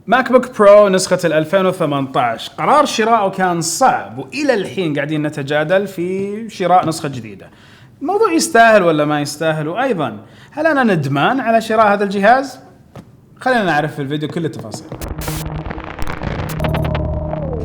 ماك بوك برو نسخة 2018 قرار شراءه كان صعب، وإلى الحين قاعدين نتجادل في شراء نسخة جديدة. الموضوع يستاهل ولا ما يستاهل؟ وأيضا هل أنا ندمان على شراء هذا الجهاز؟ خلينا نعرف في الفيديو كل التفاصيل.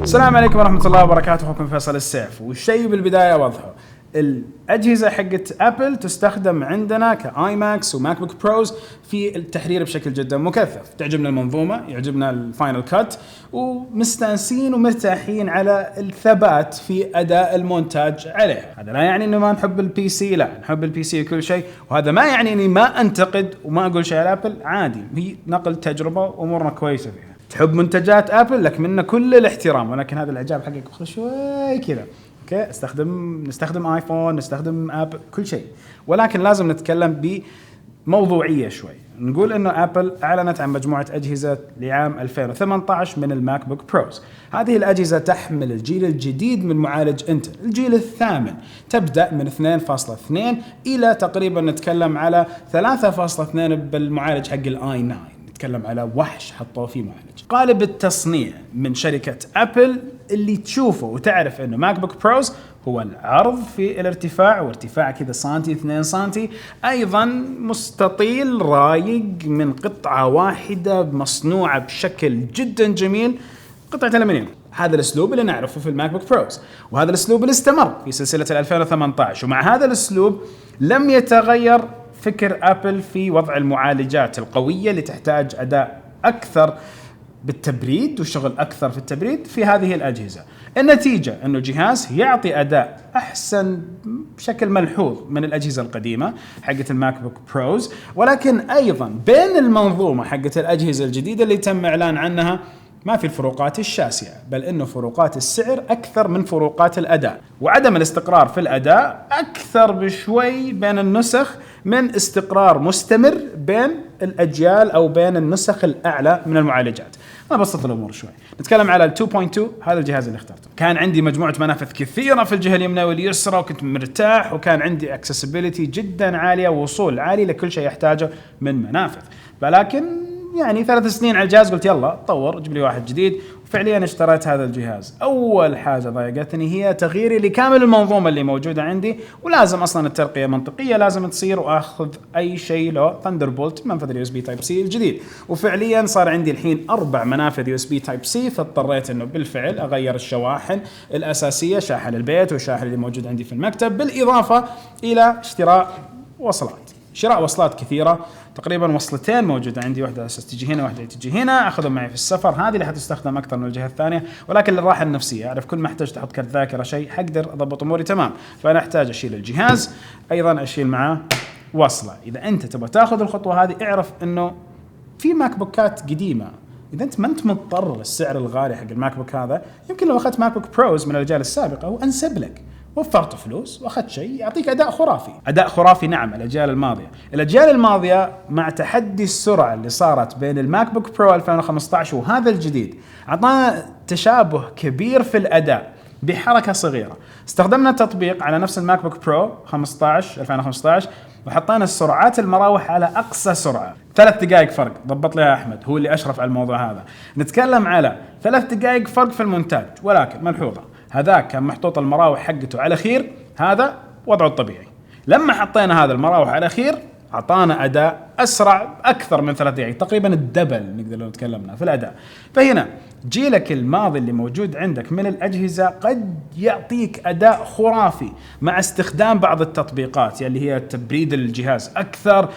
السلام عليكم ورحمة الله وبركاته، أخوكم فيصل السيف. والشيء بالبداية واضحه، الأجهزة حقت أبل تستخدم عندنا كآي ماكس وماك بوك بروز في التحرير بشكل جدا مكثف. تعجبنا المنظومة، يعجبنا الفاينل كات، ومستانسين ومرتاحين على الثبات في أداء المونتاج عليها. هذا لا يعني إنه ما نحب البي سي، لا نحب البي سي وكل شيء، وهذا ما يعني إني ما أنتقد وما أقول شيء على أبل. عادي، هي نقل تجربة وأمورنا كويسة فيها. تحب منتجات أبل لك منا كل الاحترام، ولكن هذا الإعجاب حقك شوي كذا. اوكي، نستخدم ايفون، نستخدم اب، كل شيء، ولكن لازم نتكلم بموضوعيه شوي. نقول انه ابل اعلنت عن مجموعه اجهزه لعام 2018 من الماك بوك بروز. هذه الاجهزه تحمل الجيل الجديد من معالج انتل، الجيل الثامن، تبدا من 2.2 الى تقريبا نتكلم على 3.2 بالمعالج حق الاي 9. نتكلم على وحش حطوه فيه معالج. قالب التصنيع من شركة أبل اللي تشوفه وتعرف إنه ماك بوك بروز هو العرض في الارتفاع، وارتفاع كذا سنتي 2 سنتي، أيضا مستطيل رايق من قطعة واحدة مصنوعة بشكل جدا جميل، قطعة ألمنيوم. هذا الأسلوب اللي نعرفه في الماك بوك بروز، وهذا الأسلوب اللي استمر في سلسلة 2018. ومع هذا الأسلوب لم يتغير فكر أبل في وضع المعالجات القوية اللي تحتاج أداء أكثر بالتبريد وشغل أكثر في التبريد في هذه الأجهزة. النتيجة أنه جهاز يعطي أداء أحسن بشكل ملحوظ من الأجهزة القديمة حقت الماك بوك بروز، ولكن أيضا بين المنظومة حقت الأجهزة الجديدة اللي تم إعلان عنها ما في الفروقات الشاسعة، بل إنه فروقات السعر أكثر من فروقات الأداء، وعدم الاستقرار في الأداء أكثر بشوي بين النسخ من استقرار مستمر بين الأجيال أو بين النسخ الأعلى من المعالجات. أنا بسط الأمور شوي. نتكلم على ال 2.2. هذا الجهاز اللي اخترته، كان عندي مجموعة منافذ كثيرة في الجهة اليمنى واليسرى، وكنت مرتاح، وكان عندي accessibility جدا عالية، ووصول عالي لكل شيء يحتاجه من منافذ. ولكن يعني 3 سنين على الجهاز قلت يلا طور، جيب لي واحد جديد. وفعليا اشتريت هذا الجهاز. اول حاجه ضايقتني هي تغييري لكامل المنظومه اللي موجوده عندي، ولازم اصلا الترقيه منطقيه لازم تصير، واخذ اي شيء له ثاندربولت منفذ اليو اس بي تايب سي الجديد. وفعليا صار عندي الحين 4 منافذ يو اس بي تايب سي، فاضطريت انه بالفعل اغير الشواحن الاساسيه، شاحن البيت والشاحن اللي موجود عندي في المكتب، بالاضافه الى شراء وصلات كثيره. تقريبا وصلتين موجودة عندي، واحدة أساس تجي هنا، واحدة تجي هنا، أخذهم معي في السفر. هذه اللي حتستخدم أكثر من الجهة الثانية، ولكن للراحة النفسية أعرف كل ما احتاج أحط كرت ذاكرة شيء حقدر أضبط أموري تمام. فأنا أحتاج أشيل الجهاز، أيضا أشيل معاه وصلة. إذا أنت تبغى تأخذ الخطوة هذه اعرف إنه في ماك بوكات قديمة، إذا أنت ما أنت مضطر السعر الغالي حق الماك بوك هذا، يمكن لو أخذت ماك بوك بروز من الأجيال السابقة وأنسب لك، وفرت فلوس واخذت شيء يعطيك اداء خرافي. نعم، الاجيال الماضيه مع تحدي السرعه اللي صارت بين الماك بوك برو 2015 وهذا الجديد اعطانا تشابه كبير في الاداء بحركه صغيره. استخدمنا تطبيق على نفس الماك بوك برو 2015 وحطينا السرعات المراوح على اقصى سرعه. 3 دقائق فرق، ضبط لها احمد، هو اللي اشرف على الموضوع هذا. نتكلم على 3 دقائق فرق في المونتاج، ولكن ملحوظه، هذا كان محطوط المراوح حقته على خير، هذا وضعه الطبيعي. لما حطينا هذا المراوح على خير أعطانا أداء أسرع أكثر من 3 دقائق، تقريبا الدبل نقدر لو تكلمنا في الأداء. فهنا جيلك الماضي اللي موجود عندك من الأجهزة قد يعطيك أداء خرافي مع استخدام بعض التطبيقات اللي هي تبريد الجهاز أكثر،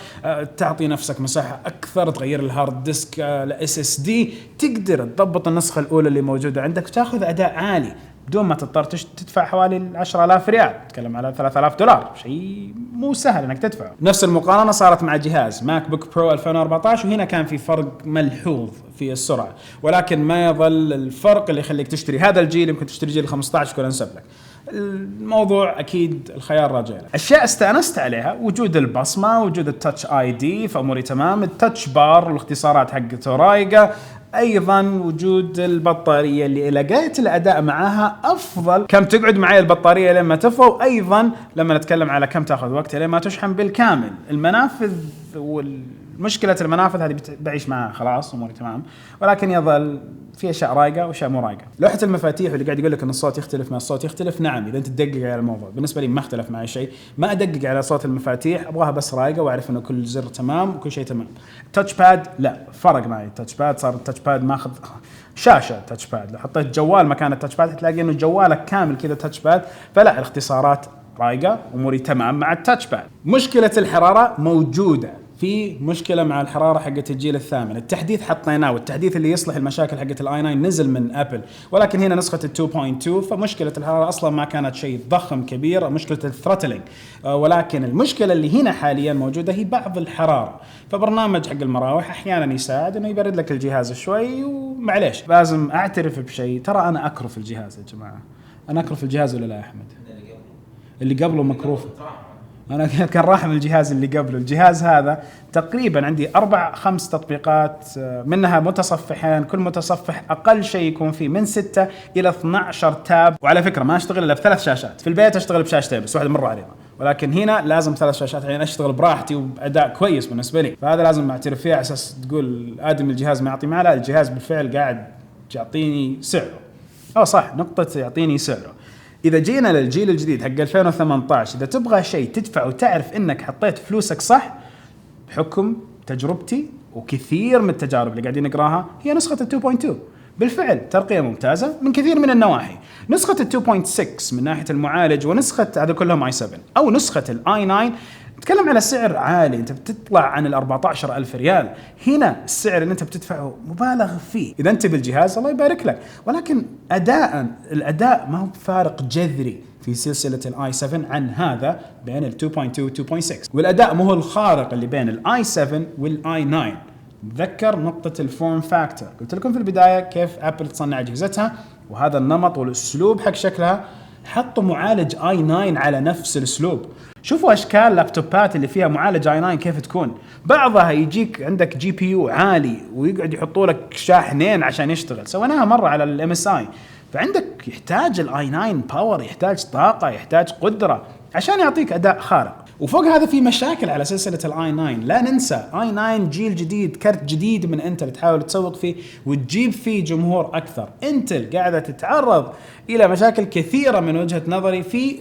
تعطي نفسك مساحة أكثر، تغير الهارد ديسك لإس إس دي، تقدر تضبط النسخة الأولى اللي موجودة عندك وتأخذ أداء عالي بدون ما تضطر تدفع حوالي 10,000 ريال. تتكلم على $3,000، شيء مو سهل انك تدفعه. نفس المقارنه صارت مع جهاز ماك بوك برو 2014، وهنا كان في فرق ملحوظ في السرعه، ولكن ما يظل الفرق اللي يخليك تشتري هذا الجيل. يمكن تشتري جيل 15 يكون انسب لك. الموضوع اكيد الخيار راجع لك. اشياء استانست عليها، وجود البصمه، وجود التاتش اي دي، فاموري تمام. التاتش بار والاختصارات حقته رايقه، ايضا وجود البطاريه اللي لقيت الاداء معاها افضل. كم تقعد معي البطاريه لما تفضى، وايضا لما نتكلم على كم تاخذ وقت لما تشحن بالكامل. المنافذ مشكله المنافذ هذه بعيش معها خلاص اموري تمام، ولكن يظل في اشياء رايقه واشياء مو رايقه. لوحه المفاتيح واللي قاعد يقول لك ان الصوت يختلف مع الصوت يختلف، نعم اذا انت تدقق على الموضوع. بالنسبه لي ما اختلف معي شيء، ما ادقق على صوت المفاتيح، ابغاها بس رايقه واعرف انه كل زر تمام وكل شيء تمام. تاتش باد لا فرق معي، التاتش باد صار التاتش باد ماخذ شاشه تاتش باد، لو حطيت جوال مكان التاتش باد تلاقي انه جوالك كامل كذا تاتش باد، فلا الاختصارات رايقه اموري تمام مع التاتش باد. مشكله الحراره موجوده، في مشكله مع الحراره حقت الجيل الثامن، التحديث حطيناه والتحديث اللي يصلح المشاكل حقت الاي 9 نزل من ابل، ولكن هنا نسخه ال 2.2 فمشكله الحراره اصلا ما كانت شيء ضخم كبير، مشكله الثروتلينج، ولكن المشكله اللي هنا حاليا موجوده هي بعض الحراره، فبرنامج حق المراوح احيانا يساعد انه يبرد لك الجهاز شوي، ومعليش لازم اعترف بشيء، ترى انا اكرف الجهاز يا جماعه، انا اكرف الجهاز ولا لا يا احمد؟ اللي قبله مكروف. أنا كان راح من الجهاز اللي قبله، الجهاز هذا تقريبا عندي 4-5 تطبيقات منها متصفحين، كل متصفح أقل شيء يكون فيه من 6 إلى 12 تاب، وعلى فكرة ما أشتغل إلا ب3 شاشات، في البيت أشتغل بشاشتين بس واحدة مرة عريضة، ولكن هنا لازم 3 شاشات عشان أشتغل براحتي وبأداء كويس بالنسبة لي، فهذا لازم أعترف فيه على أساس تقول آدم الجهاز ما يعطي معه، لا الجهاز بالفعل قاعد يعطيني سعره، أو صح نقطة يعطيني سعره. إذا جينا للجيل الجديد حق 2018، إذا تبغى شيء تدفع وتعرف إنك حطيت فلوسك صح، بحكم تجربتي وكثير من التجارب اللي قاعدين نقراها، هي نسخة ال 2.2 بالفعل ترقية ممتازة من كثير من النواحي. نسخة ال 2.6 من ناحية المعالج، ونسخة هذا كلهم i7 أو نسخة ال i9 تتكلم على سعر عالي، انت بتطلع عن ال 14,000 ريال، هنا السعر اللي انت بتدفعه مبالغ فيه اذا انت بالجهاز الله يبارك لك، ولكن الاداء ما هو فارق جذري في سلسلة الاي 7 عن هذا بين ال 2.2 و 2.6، والاداء مو هو الخارق اللي بين الاي 7 والاي 9. تذكر نقطة الفورم فاكتور، قلت لكم في البداية كيف ابل تصنع اجهزتها وهذا النمط والاسلوب حق شكلها، حطوا معالج i9 على نفس الاسلوب. شوفوا اشكال لابتوبات اللي فيها معالج i9 كيف تكون، بعضها يجيك عندك جي بي يو عالي ويقعد يحطوا لك شاحنين عشان يشتغل، سويناها مره على الام اس اي، فعندك يحتاج الاي 9 باور، يحتاج طاقه، يحتاج قدره عشان يعطيك اداء خارق. وفوق هذا في مشاكل على سلسله الاي 9، لا ننسى اي 9 جيل جديد، كرت جديد من انتل تحاول تسوق فيه وتجيب فيه جمهور اكثر. انتل قاعده تتعرض الى مشاكل كثيره من وجهه نظري في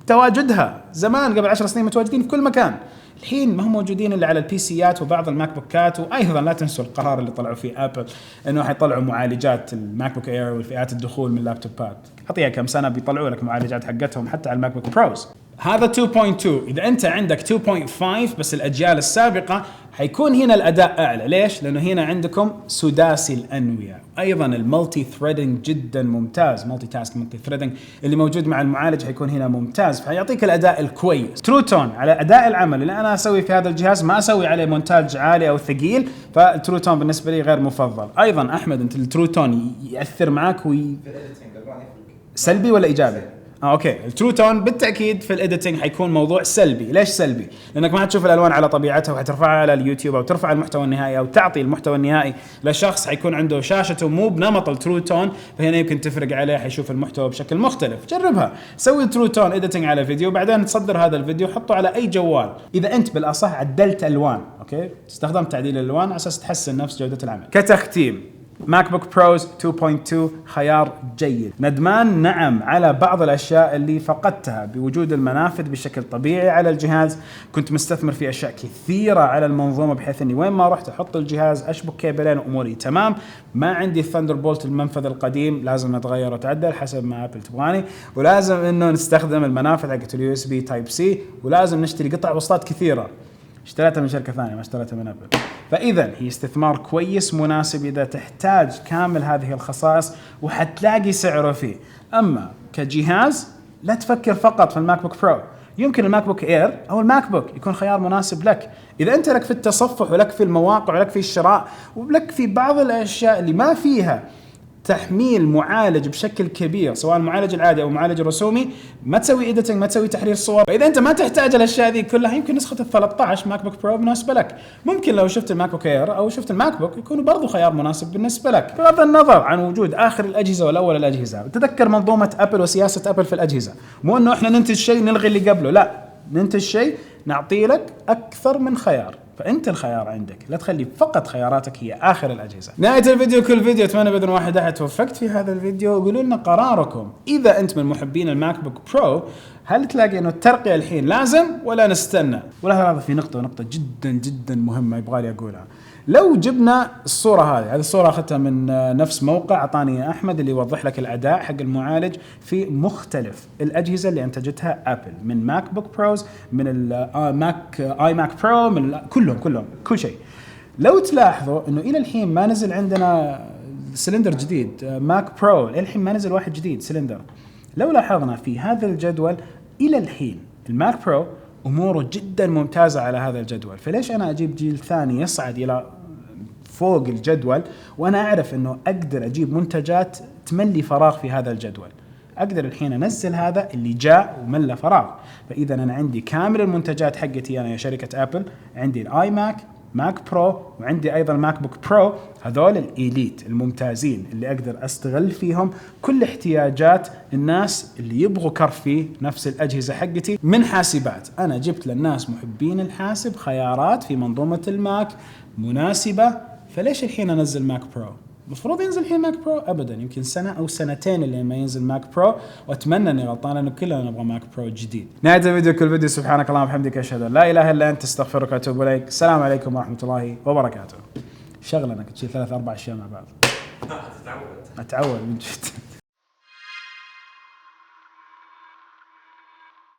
تواجدها، زمان قبل 10 سنين متواجدين في كل مكان، الحين ما هم موجودين الا على البي سيات وبعض الماك بوكات. وايضا لا تنسوا القرار اللي طلعوا فيه ابل انه حيطلعوا معالجات الماك بوك اير والفئات الدخول من اللابتوبات، اعطيها كم سنه بيطلعوا لك معالجات حقتهم حتى على الماك بوك بروز. هذا 2.2، اذا انت عندك 2.5 بس الاجيال السابقه حيكون هنا الاداء اعلى. ليش؟ لانه هنا عندكم سداسي الانويه، ايضا المالتي ثريدنج جدا ممتاز، مالتي تاسك مالتي ثريدنج اللي موجود مع المعالج حيكون هنا ممتاز، فيعطيك الاداء الكويس. تروتون على اداء العمل اللي انا اسوي في هذا الجهاز ما اسوي عليه مونتاج عالي او ثقيل، فالتروتون بالنسبه لي غير مفضل. ايضا احمد انت التروتون ياثر معك سلبي ولا ايجابي؟ اوكي، التروتون بالتاكيد في الايديتنج حيكون موضوع سلبي. ليش سلبي؟ لانك ما حتشوف الالوان على طبيعتها، وحترفعها على اليوتيوب او ترفع المحتوى النهائي او تعطي المحتوى النهائي لشخص حيكون عنده شاشته مو بنمط التروتون، فهنا يمكن تفرق عليه، حيشوف المحتوى بشكل مختلف. جربها، سوي تروتون ايديتنج على فيديو، بعدين تصدر هذا الفيديو حطه على اي جوال. اذا انت بالاصح عدلت الوان، اوكي، استخدمت تعديل الالوان على اساس تحسن نفس جوده العمل. كتختيم، ماك بوك بروز 2.2 خيار جيد. ندمان نعم على بعض الأشياء اللي فقدتها بوجود المنافذ بشكل طبيعي على الجهاز، كنت مستثمر في أشياء كثيرة على المنظومة بحيث أني وين ما رحت أحط الجهاز أشبك كيبلين وأموري تمام. ما عندي الثاندربولت المنفذ القديم، لازم نتغير وتعدل حسب ما أبل تبغاني، ولازم أنه نستخدم المنافذ حقت اليو اس بي تايب سي، ولازم نشتري قطع وسطات كثيرة اشتريتها من شركة ثانية ما اشتريتها من أبل. فإذا هي استثمار كويس مناسب إذا تحتاج كامل هذه الخصائص وحتلاقي سعره فيه. أما كجهاز لا تفكر فقط في الماك بوك برو، يمكن الماك بوك اير أو الماك بوك يكون خيار مناسب لك إذا أنت لك في التصفح ولك في المواقع ولك في الشراء ولك في بعض الأشياء اللي ما فيها تحميل معالج بشكل كبير، سواء المعالج العادي او المعالج الرسومي، ما تسوي ايديتنج، ما تسوي تحرير صور. فاذا انت ما تحتاج الاشياء ذي كلها، يمكن نسخه ال 13 ماك بوك برو مناسبه لك. ممكن لو شفت الماك بوك اير او شفت الماك بوك يكونوا برضو خيار مناسب بالنسبه لك، بغض النظر عن وجود اخر الاجهزه والاول الاجهزه. تذكر منظومه ابل وسياسه ابل في الاجهزه، مو انه احنا ننتج شيء نلغي اللي قبله، لا، ننتج شيء نعطي لك اكثر من خيار. فانت الخيار عندك، لا تخلي فقط خياراتك هي اخر الاجهزه. نهايه الفيديو كل فيديو اتمنى باذن واحد احد توفقت في هذا الفيديو. قولوا لنا قراركم اذا انت من محبين الماك بوك برو، هل تلاقي انه الترقيه الحين لازم ولا نستنى؟ ولا في نقطه جدا جدا مهمه يبغالي اقولها. لو جبنا الصورة هذه الصورة أخذتها من نفس موقع أعطاني أحمد اللي يوضح لك الأداء حق المعالج في مختلف الأجهزة اللي أنتجتها أبل، من ماك بوك بروز، من الماك آي ماك برو، من كلهم كل شيء. لو تلاحظوا إنه إلى الحين ما نزل عندنا سلندر جديد ماك برو، إلى الحين ما نزل واحد جديد سلندر. لو لاحظنا في هذا الجدول إلى الحين الماك برو أموره جدا ممتازة على هذا الجدول، فليش أنا أجيب جيل ثاني يصعد إلى فوق الجدول وأنا أعرف أنه أقدر أجيب منتجات تملي فراغ في هذا الجدول؟ أقدر الحين أنزل هذا اللي جاء وملى فراغ. فإذا أنا عندي كامل المنتجات حقتي أنا يا شركة أبل، عندي الآي ماك برو، وعندي أيضا ماك بوك برو، هذول الإيليت الممتازين اللي أقدر أستغل فيهم كل احتياجات الناس اللي يبغوا كرف في نفس الأجهزة حقتي. من حاسبات أنا جبت للناس محبين الحاسب خيارات في منظومة الماك مناسبة، فليش الحين أنزل ماك برو؟ المفروض ينزل الحين ماك برو أبدا، يمكن سنة أو سنتين اللي ما ينزل ماك برو، وأتمنى أني غلطان لأنه كلنا نبغى ماك برو جديد. نهاية الفيديو كل فيديو سبحانك اللهم وبحمدك أشهد أن لا إله إلا أنت أستغفرك وأتوب إليك. السلام عليكم ورحمة الله وبركاته. شغلة أنك تشيل 3-4 أشياء مع بعض. أتعود من جد.